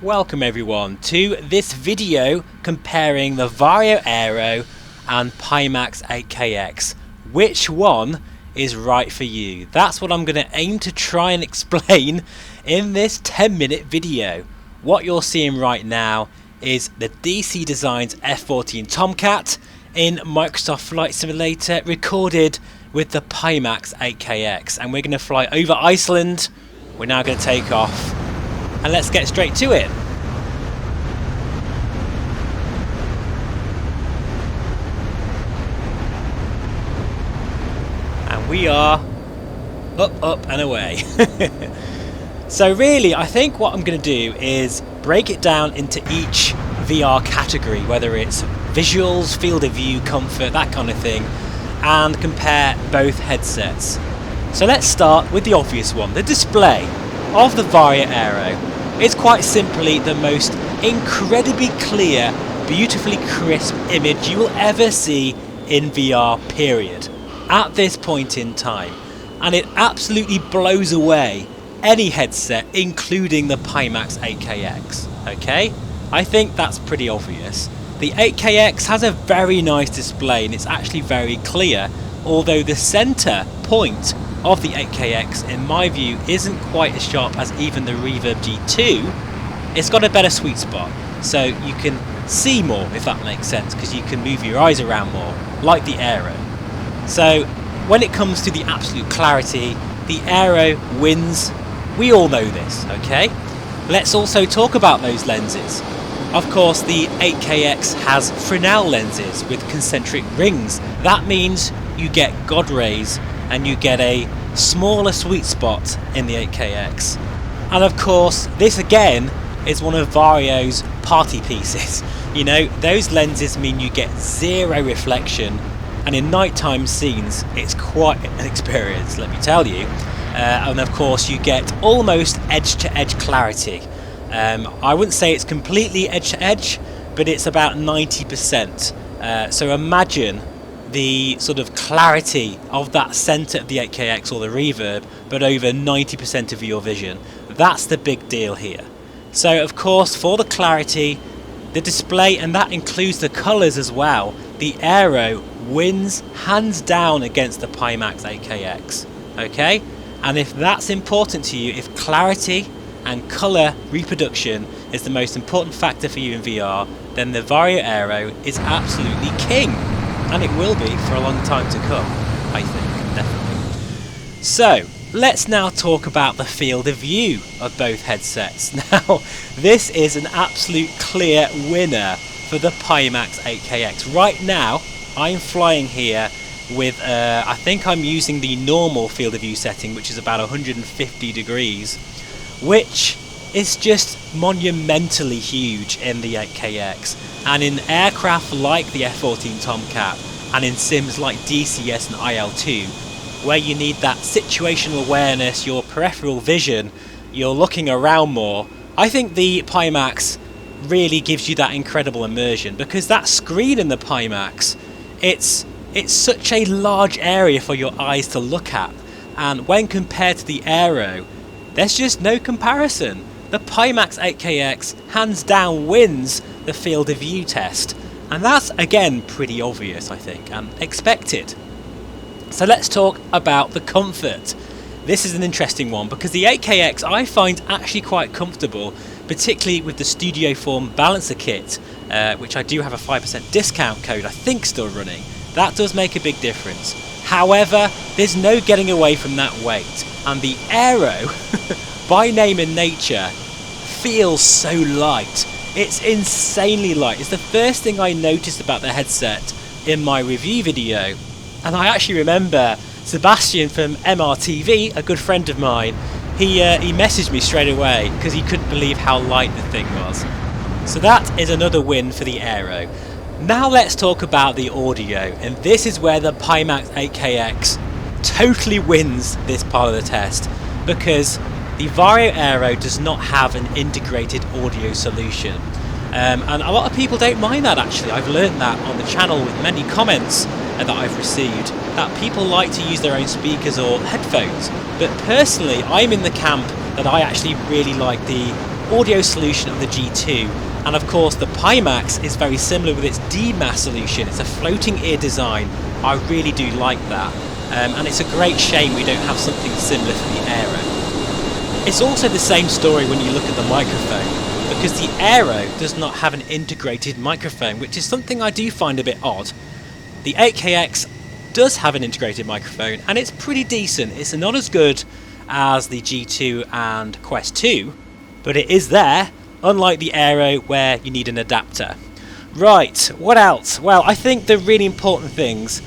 Welcome everyone to this video comparing the VARJO AERO and PIMAX 8KX. Which one is right for you? That's what I'm going to aim to try and explain in this 10-minute video. What you're seeing right now is the DC Designs F-14 Tomcat in Microsoft Flight Simulator recorded with the PIMAX 8KX, and we're going to fly over Iceland. We're now going to take off and let's get straight to it. And we are up and away. So really, I think what I'm going to do is break it down into each VR category, whether it's visuals, field of view, comfort, that kind of thing, and compare both headsets. So let's start with the obvious one, the display of the VARJO AERO. It's quite simply the most incredibly clear, beautifully crisp image you will ever see in VR, period, at this point in time. And it absolutely blows away any headset, including the PIMAX 8KX. Okay? I think that's pretty obvious. The 8KX has a very nice display and it's actually very clear, although the center point of the 8KX, in my view, isn't quite as sharp as even the Reverb G2. It's got a better sweet spot, so you can see more, if that makes sense, because you can move your eyes around more, like the Aero. So when it comes to the absolute clarity, the Aero wins. We all know this, okay? Let's also talk about those lenses. Of course, the 8KX has Fresnel lenses with concentric rings. That means you get God rays and you get a smaller sweet spot in the 8KX. And of course, this again is one of VARJO's party pieces. You know, those lenses mean you get zero reflection, and in nighttime scenes it's quite an experience, let me tell you. And of course you get almost edge-to-edge clarity. I wouldn't say it's completely edge-to-edge, but it's about 90%. So imagine the sort of clarity of that center of the 8KX or the Reverb, but over 90% of your vision. That's the big deal here. So of course, for the clarity, the display, and that includes the colors as well, the Aero wins hands down against the PIMAX 8KX. Okay? And if that's important to you, if clarity and color reproduction is the most important factor for you in VR, then the VARJO AERO is absolutely king. And it will be for a long time to come, I think, definitely. So, let's now talk about the field of view of both headsets. Now, this is an absolute clear winner for the PIMAX 8KX. Right now, I'm flying here with, I think I'm using the normal field of view setting, which is about 150 degrees, which is just monumentally huge in the 8KX. And in aircraft like the F-14 Tomcat, and in sims like DCS and IL-2, where you need that situational awareness, your peripheral vision, you're looking around more, I think the PIMAX really gives you that incredible immersion, because that screen in the PIMAX, it's such a large area for your eyes to look at, and when compared to the Aero, there's just no comparison. The PIMAX 8KX hands down wins the field of view test, and that's again pretty obvious, I think, and expected. So let's talk about the comfort. This is an interesting one because the 8KX I find actually quite comfortable, particularly with the Studio Form Balancer Kit, which I do have a 5% discount code I think still running. That does make a big difference. However, there's no getting away from that weight, and the Aero, by name and nature, feels so light. It's insanely light. It's the first thing I noticed about the headset in my review video, and I actually remember Sebastian from MRTV, a good friend of mine, he messaged me straight away because he couldn't believe how light the thing was. So that is another win for the Aero. Now let's talk about the audio, and this is where the PIMAX 8KX totally wins this part of the test, because the VARJO AERO does not have an integrated audio solution. And a lot of people don't mind that, actually. I've learned that on the channel with many comments that I've received, that people like to use their own speakers or headphones. But personally, I'm in the camp that I actually really like the audio solution of the G2, and of course the PIMAX is very similar with its DMAS solution. It's a floating ear design. I really do like that, and it's a great shame we don't have something similar for the Aero. It's also the same story when you look at the microphone, because the Aero does not have an integrated microphone, which is something I do find a bit odd. The 8KX does have an integrated microphone, and it's pretty decent. It's not as good as the G2 and Quest 2, but it is there, unlike the Aero where you need an adapter. Right, what else? Well, I think the really important things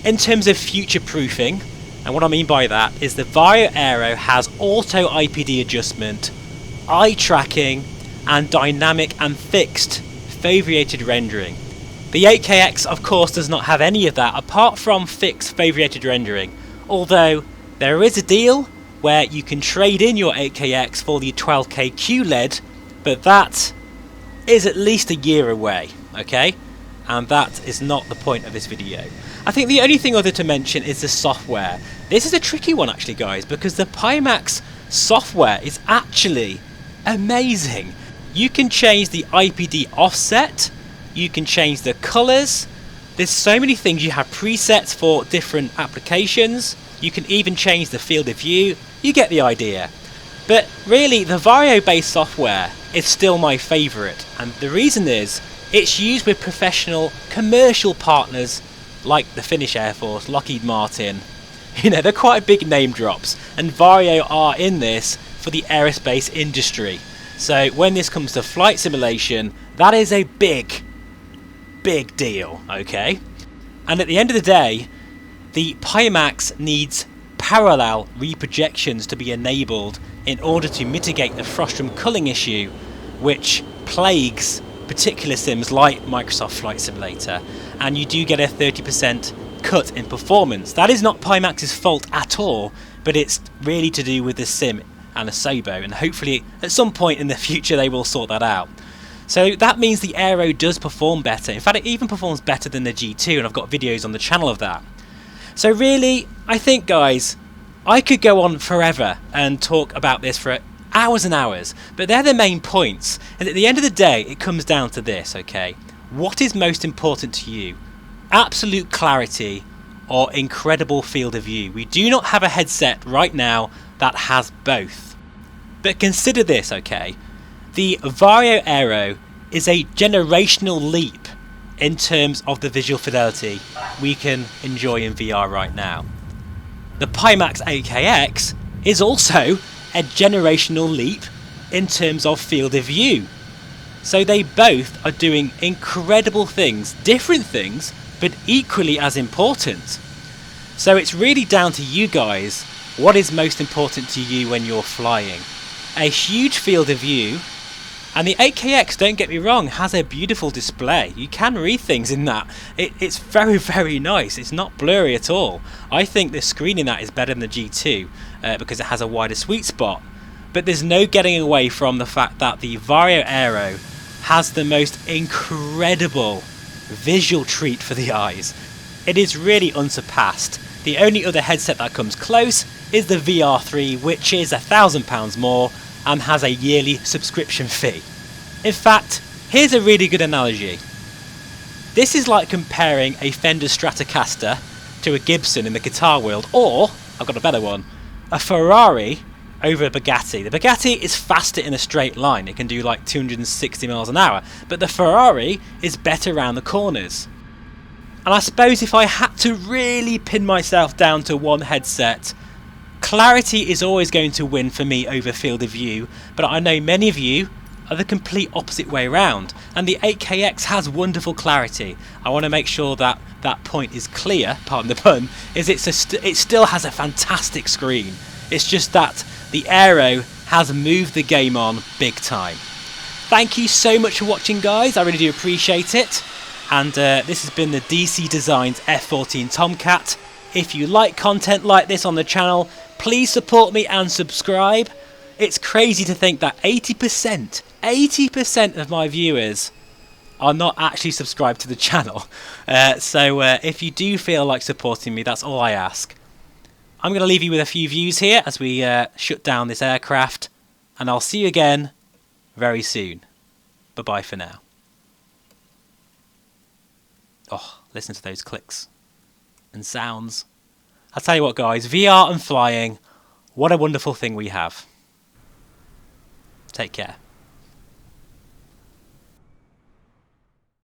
in terms of future proofing, and what I mean by that is the VARJO AERO has auto IPD adjustment, eye tracking, and dynamic and fixed foveated rendering. The 8KX of course does not have any of that apart from fixed foveated rendering, although there is a deal where you can trade in your 8KX for the 12K QLED, but that is at least a year away, okay? And that is not the point of this video. I think the only thing other to mention is the software. This is a tricky one actually, guys, because the PIMAX software is actually amazing. You can change the IPD offset, you can change the colours, there's so many things. You have presets for different applications, you can even change the field of view. You get the idea. But really, the VARJO based software is still my favourite, and the reason is it's used with professional commercial partners like the Finnish Air Force, Lockheed Martin. You know, they're quite big name drops, and VARJO are in this for the aerospace industry. So when this comes to flight simulation, that is a big deal, okay? And at the end of the day, the PIMAX needs parallel reprojections to be enabled in order to mitigate the frustum culling issue which plagues particular sims like Microsoft Flight Simulator, and you do get a 30% cut in performance. That is not PIMAX's fault at all, but it's really to do with the sim and Asobo, and hopefully at some point in the future they will sort that out. So that means the Aero does perform better. In fact, it even performs better than the G2, and I've got videos on the channel of that. So really, I think, guys, I could go on forever and talk about this for hours and hours, but they're the main points. And at the end of the day, it comes down to this, okay? What is most important to you? Absolute clarity or incredible field of view? We do not have a headset right now that has both. But consider this, okay? The VARJO AERO is a generational leap in terms of the visual fidelity we can enjoy in VR right now. The PIMAX 8KX is also a generational leap in terms of field of view. So they both are doing incredible things, different things, but equally as important. So it's really down to you guys, what is most important to you when you're flying. A huge field of view. And the 8KX, don't get me wrong, has a beautiful display. You can read things in that. It's very nice. It's not blurry at all. I think the screen in that is better than the G2 because it has a wider sweet spot. But there's no getting away from the fact that the VARJO AERO has the most incredible visual treat for the eyes. It is really unsurpassed. The only other headset that comes close is the VR3, which is £1,000 more and has a yearly subscription fee. In fact, here's a really good analogy. This is like comparing a Fender Stratocaster to a Gibson in the guitar world, or, I've got a better one, a Ferrari over a Bugatti. The Bugatti is faster in a straight line, it can do like 260 miles an hour, but the Ferrari is better around the corners. And I suppose if I had to really pin myself down to one headset, clarity is always going to win for me over field of view, but I know many of you are the complete opposite way around, and the 8KX has wonderful clarity. I want to make sure that that point is clear, pardon the pun, is it still has a fantastic screen. It's just that the Aero has moved the game on big time. Thank you so much for watching, guys, I really do appreciate it, and this has been the DC Designs F14 Tomcat. If you like content like this on the channel, please support me and subscribe. It's crazy to think that 80% of my viewers are not actually subscribed to the channel. So if you do feel like supporting me, that's all I ask. I'm going to leave you with a few views here as we shut down this aircraft, and I'll see you again very soon. Bye-bye for now. Oh, listen to those clicks and sounds. I'll tell you what, guys, VR and flying, what a wonderful thing we have. Take care.